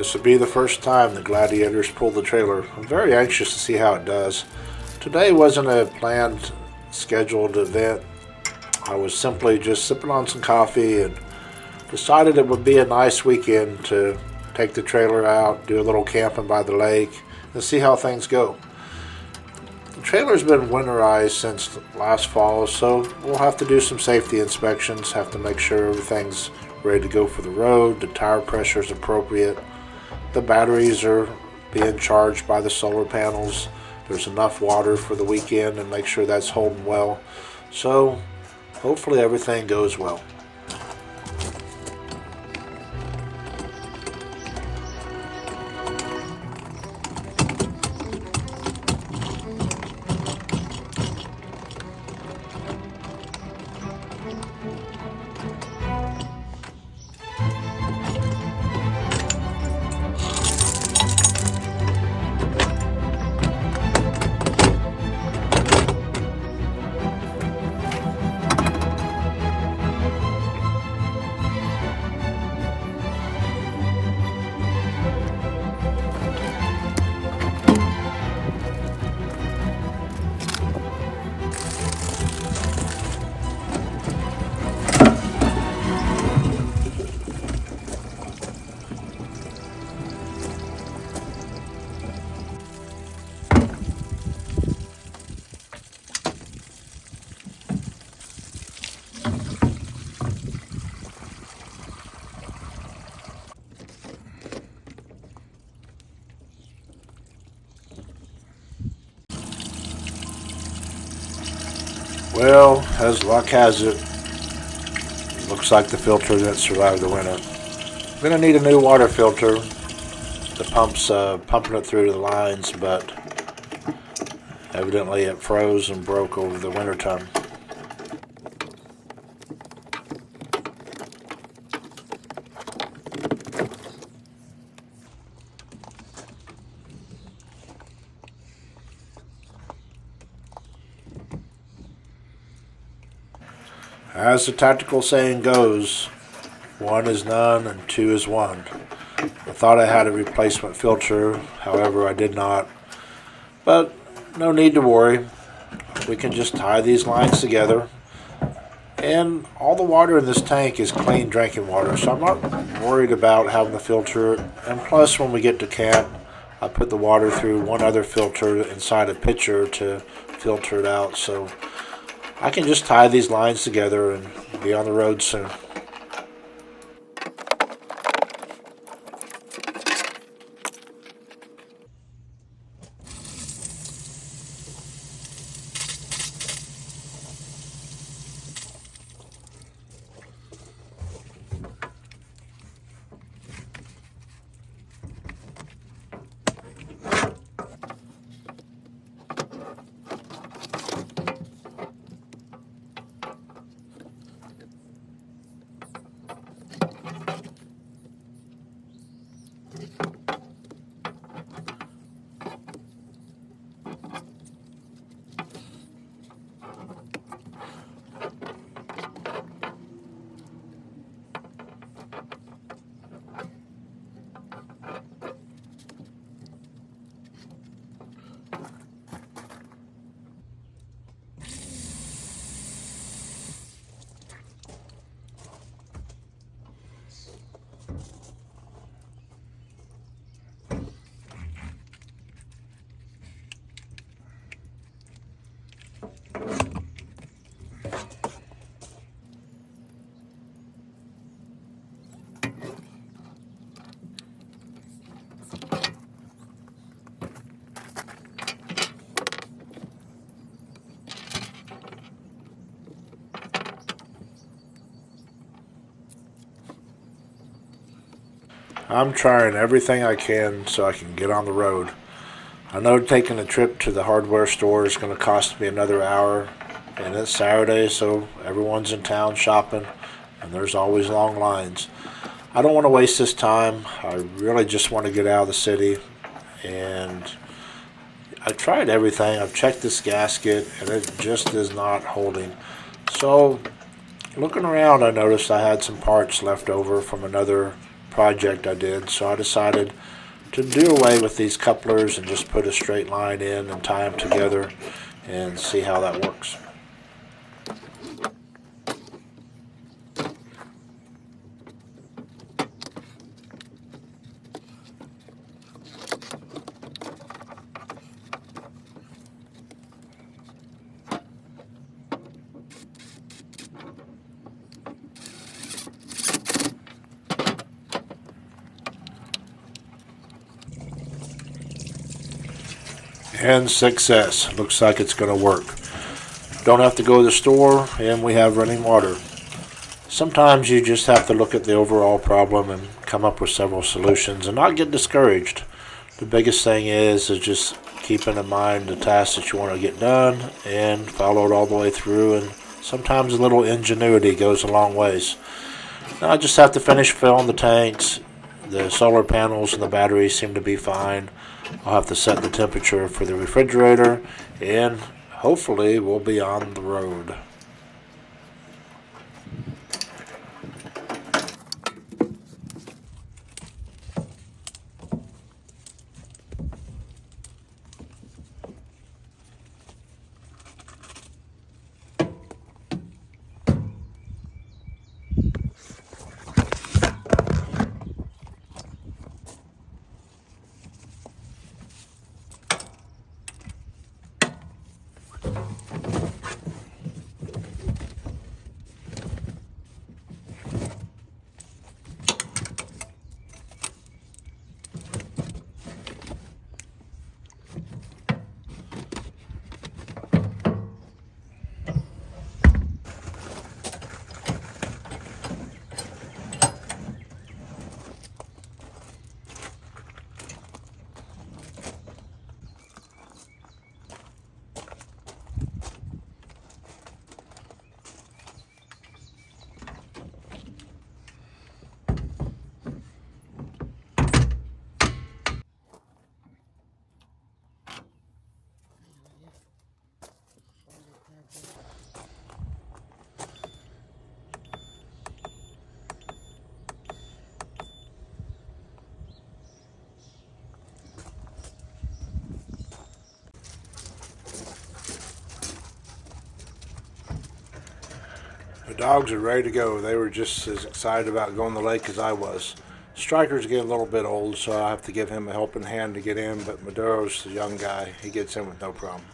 This will be the first time the Gladiators pull the trailer. I'm very anxious to see how it does. Today wasn't a planned, scheduled event. I was simply just sipping on some coffee and decided it would be a nice weekend to take the trailer out, do a little camping by the lake, and see how things go. The trailer's been winterized since last fall, so we'll have to do some safety inspections, have to make sure everything's ready to go for the road, the tire pressure is appropriate, the batteries are being charged by the solar panels, there's enough water for the weekend, and make sure that's holding well. So hopefully everything goes well. Well, as luck has it, looks like the filter didn't survive the winter. I'm going to need a new water filter. The pump's pumping it through the lines, but evidently it froze and broke over the winter time. As the tactical saying goes, one is none and two is one. I thought I had a replacement filter, however I did not. But no need to worry. We can just tie these lines together. And all the water in this tank is clean drinking water, so I'm not worried about having the filter. And plus, when we get to camp, I put the water through one other filter inside a pitcher to filter it out. So I can just tie these lines together and be on the road soon. I'm trying everything I can so I can get on the road. I know taking a trip to the hardware store is going to cost me another hour, and it's Saturday, so everyone's in town shopping, and there's always long lines. I don't want to waste this time. I really just want to get out of the city, and I've tried everything. I've checked this gasket, and it just is not holding. So looking around, I noticed I had some parts left over from another project I did, so I decided to do away with these couplers and just put a straight line in and tie them together and see how that works. And success. Looks like it's going to work. Don't have to go to the store, and we have running water. Sometimes you just have to look at the overall problem and come up with several solutions and not get discouraged. The biggest thing is just keeping in mind the tasks that you want to get done and follow it all the way through, and sometimes a little ingenuity goes a long ways. Now I just have to finish filling the tanks. The solar panels and the batteries seem to be fine. I'll have to set the temperature for the refrigerator, and hopefully we'll be on the road. The dogs are ready to go. They were just as excited about going to the lake as I was. Striker's getting a little bit old, so I have to give him a helping hand to get in, but Maduro's the young guy. He gets in with no problem.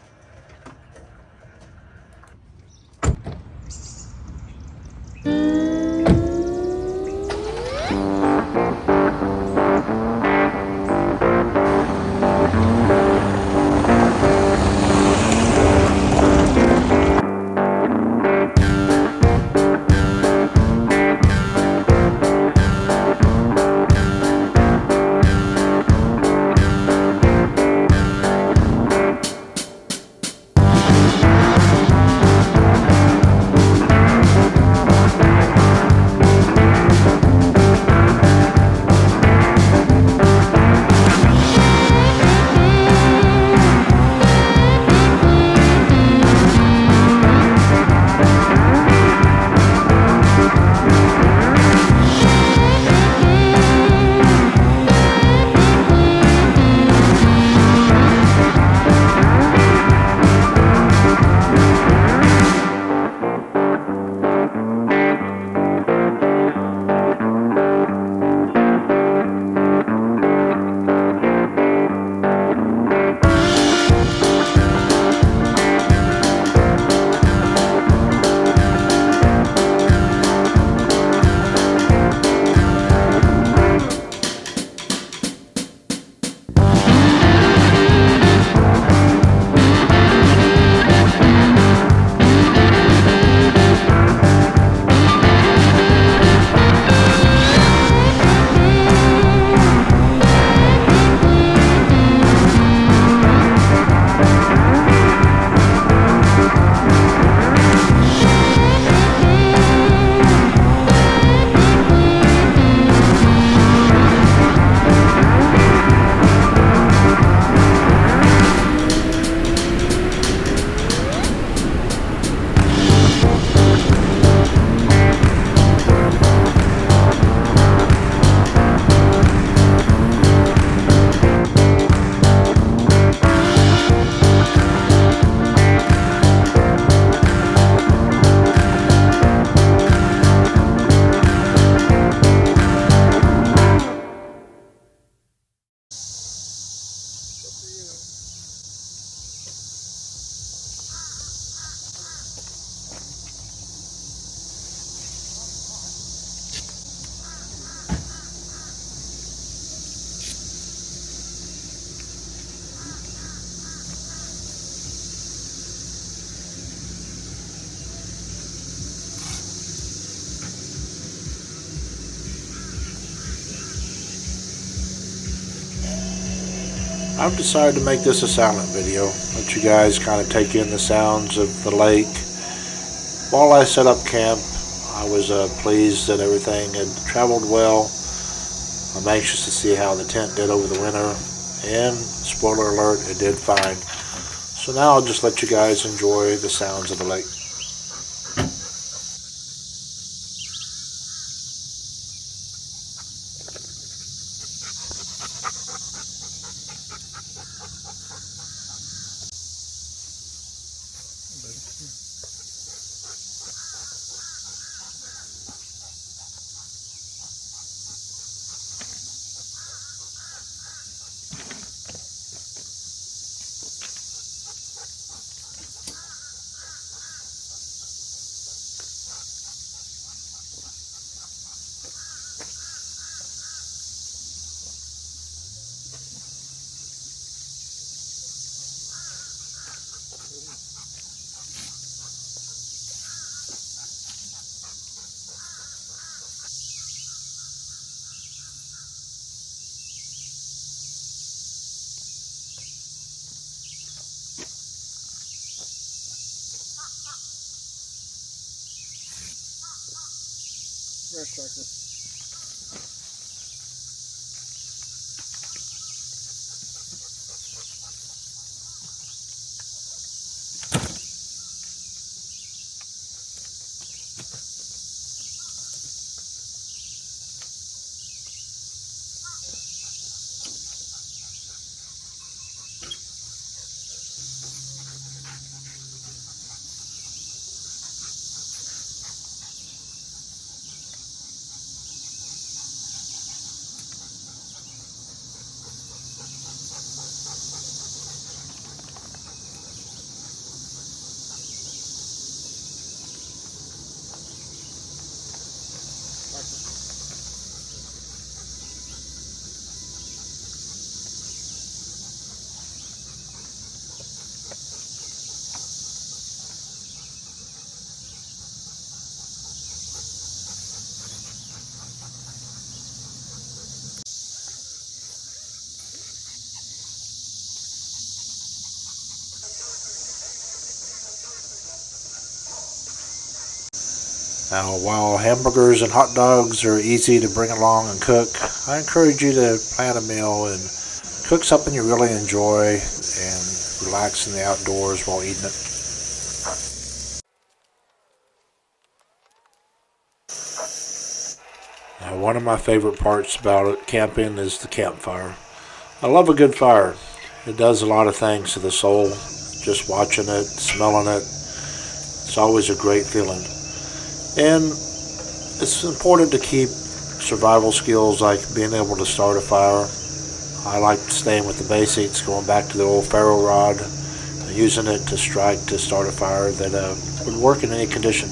I've decided to make this a silent video, let you guys kind of take in the sounds of the lake. While I set up camp, I was pleased that everything had traveled well. I'm anxious to see how the tent did over the winter, and spoiler alert, it did fine. So now I'll just let you guys enjoy the sounds of the lake. Now, while hamburgers and hot dogs are easy to bring along and cook, I encourage you to plan a meal and cook something you really enjoy and relax in the outdoors while eating it. Now, one of my favorite parts about camping is the campfire. I love a good fire. It does a lot of things to the soul. Just watching it, smelling it, it's always a great feeling. And it's important to keep survival skills like being able to start a fire. I like staying with the basics, going back to the old ferro rod, using it to strike to start a fire that would work in any condition.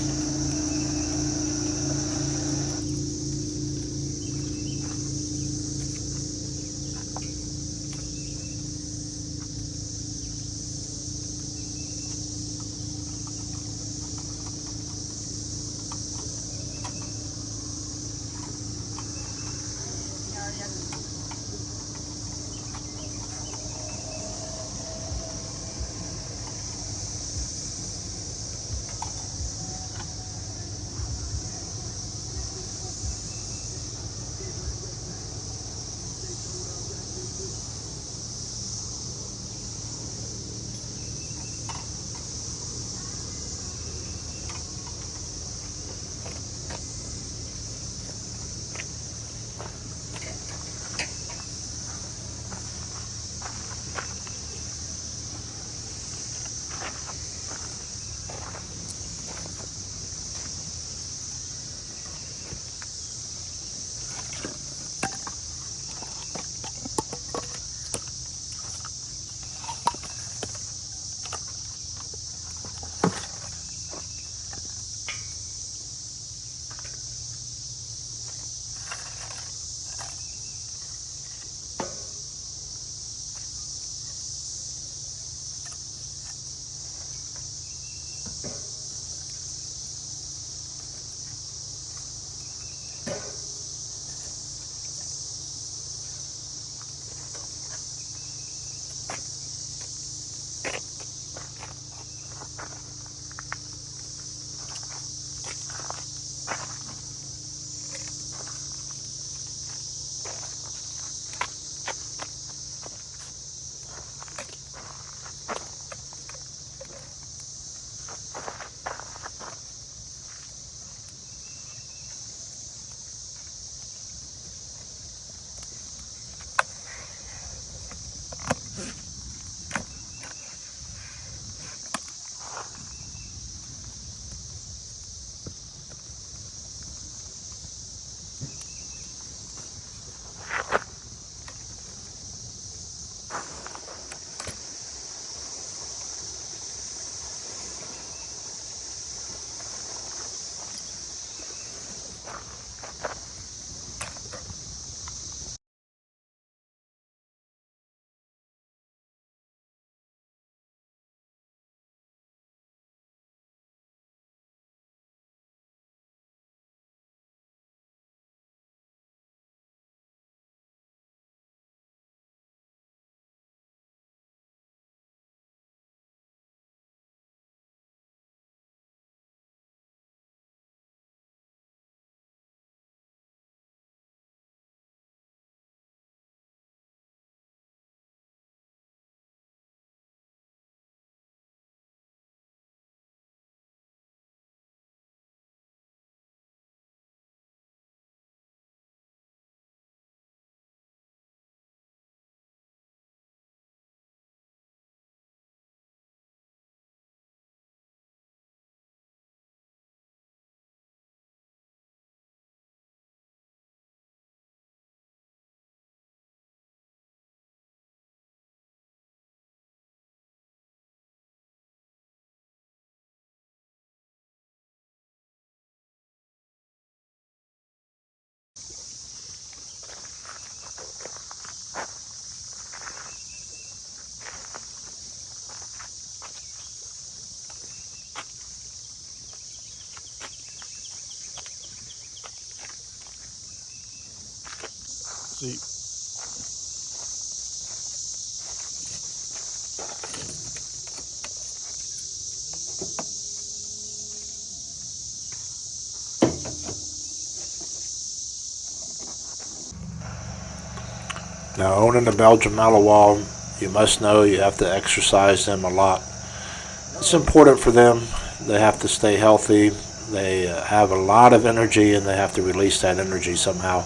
See. Now, owning a Belgian Malinois, you must know you have to exercise them a lot. It's important for them. They have to stay healthy. They have a lot of energy, and they have to release that energy somehow.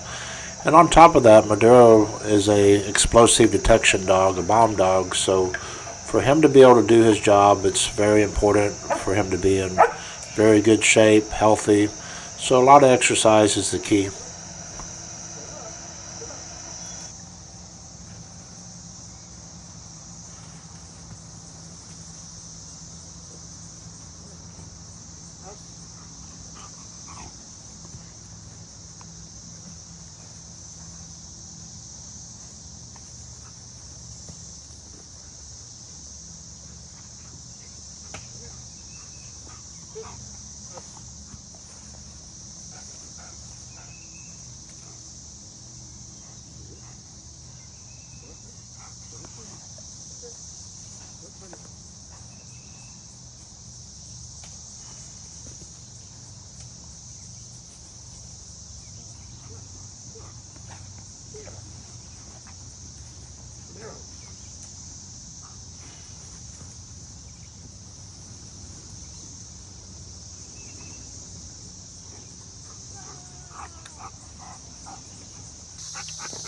And on top of that, Maduro is a explosive detection dog, a bomb dog. So for him to be able to do his job, it's very important for him to be in very good shape, healthy. So a lot of exercise is the key.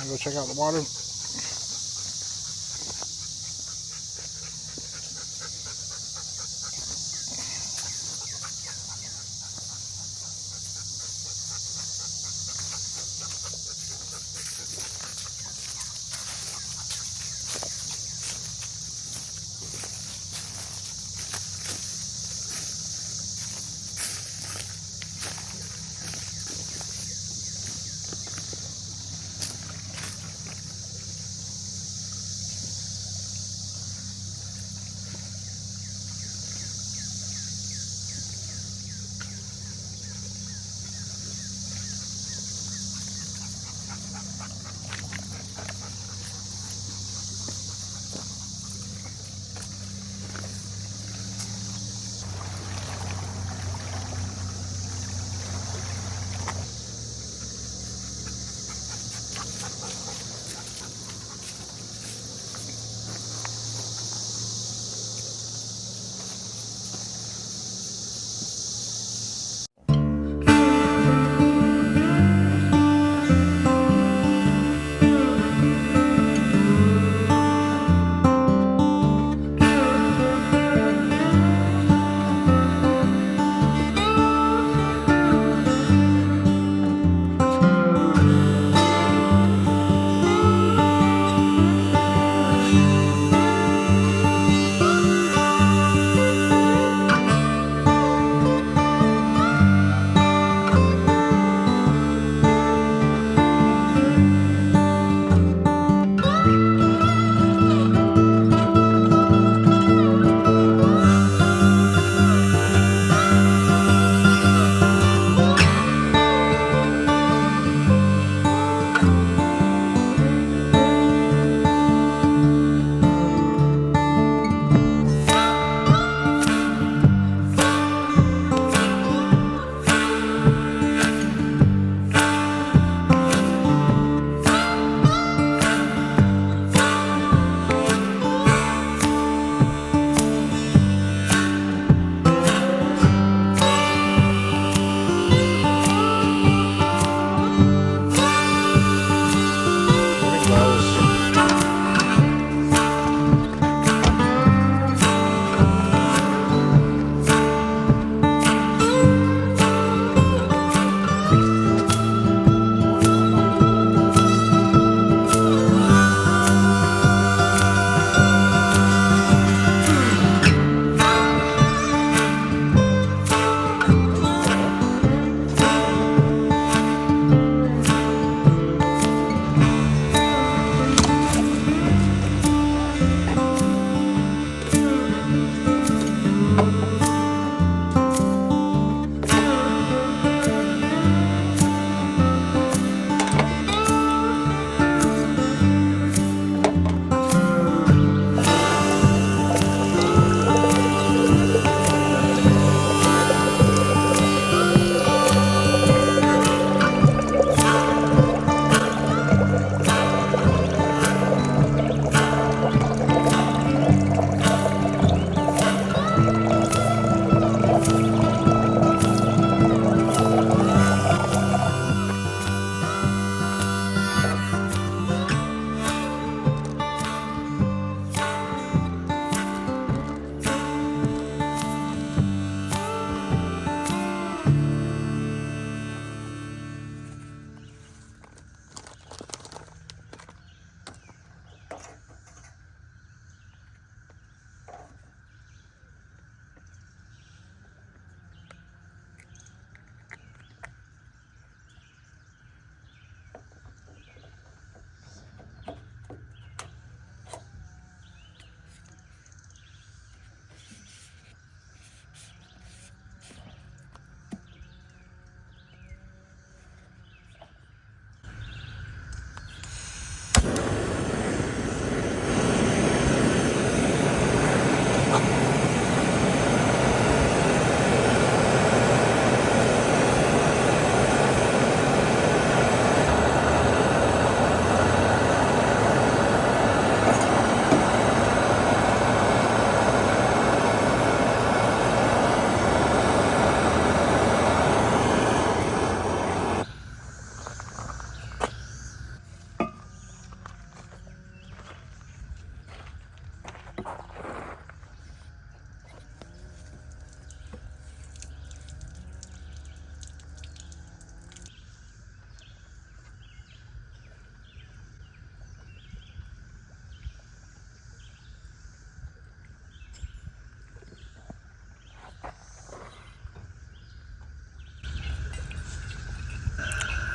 Go check out the water.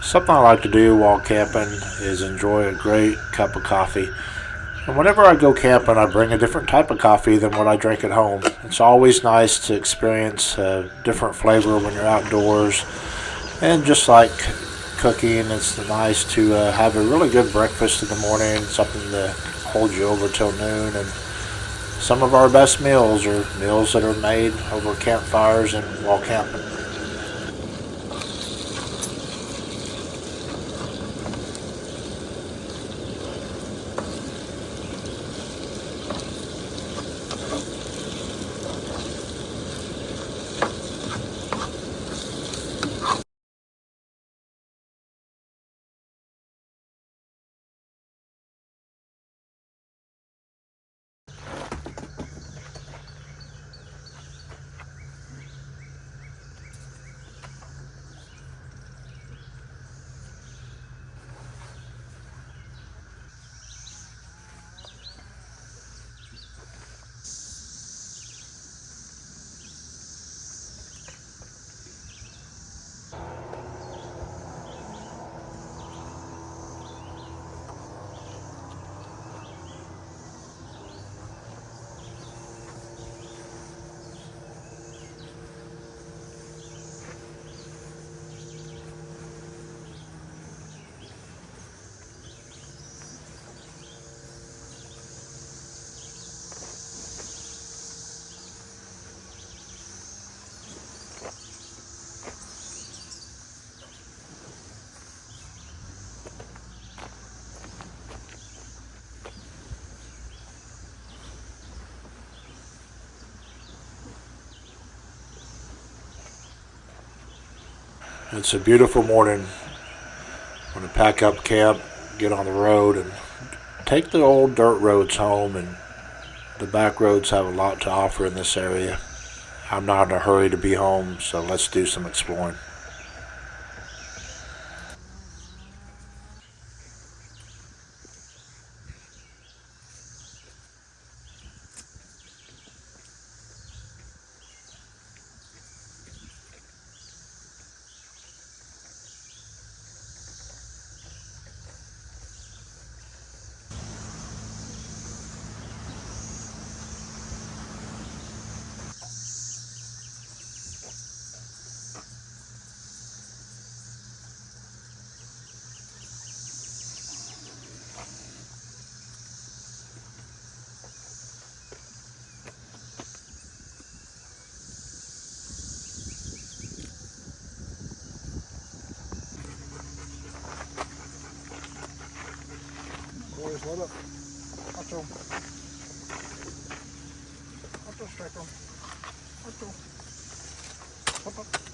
Something I like to do while camping is enjoy a great cup of coffee. And whenever I go camping, I bring a different type of coffee than what I drink at home. It's always nice to experience a different flavor when you're outdoors. And just like cooking, it's nice to have a really good breakfast in the morning, something to hold you over till noon. And some of our best meals are meals that are made over campfires and while camping. It's a beautiful morning. I'm going to pack up camp, get on the road, and take the old dirt roads home. And the back roads have a lot to offer in this area. I'm not in a hurry to be home, so let's do some exploring. Boys, load up. Ocho. Ocho, striker. Ocho. Up, up.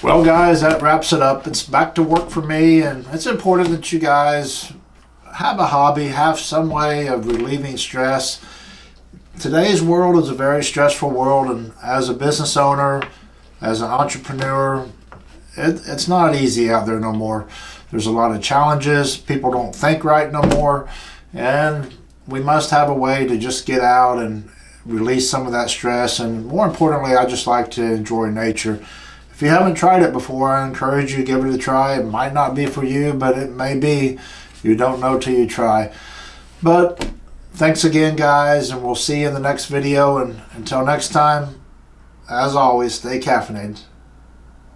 Well guys, that wraps it up. It's back to work for me, and it's important that you guys have a hobby, have some way of relieving stress. Today's world is a very stressful world, and as a business owner, as an entrepreneur, it's not easy out there no more. There's a lot of challenges. People don't think right no more, and we must have a way to just get out and release some of that stress. And more importantly, I just like to enjoy nature. If you haven't tried it before, I encourage you to give it a try. It might not be for you, but it may be. You don't know till you try. But thanks again, guys, and we'll see you in the next video. And until next time, as always, stay caffeinated.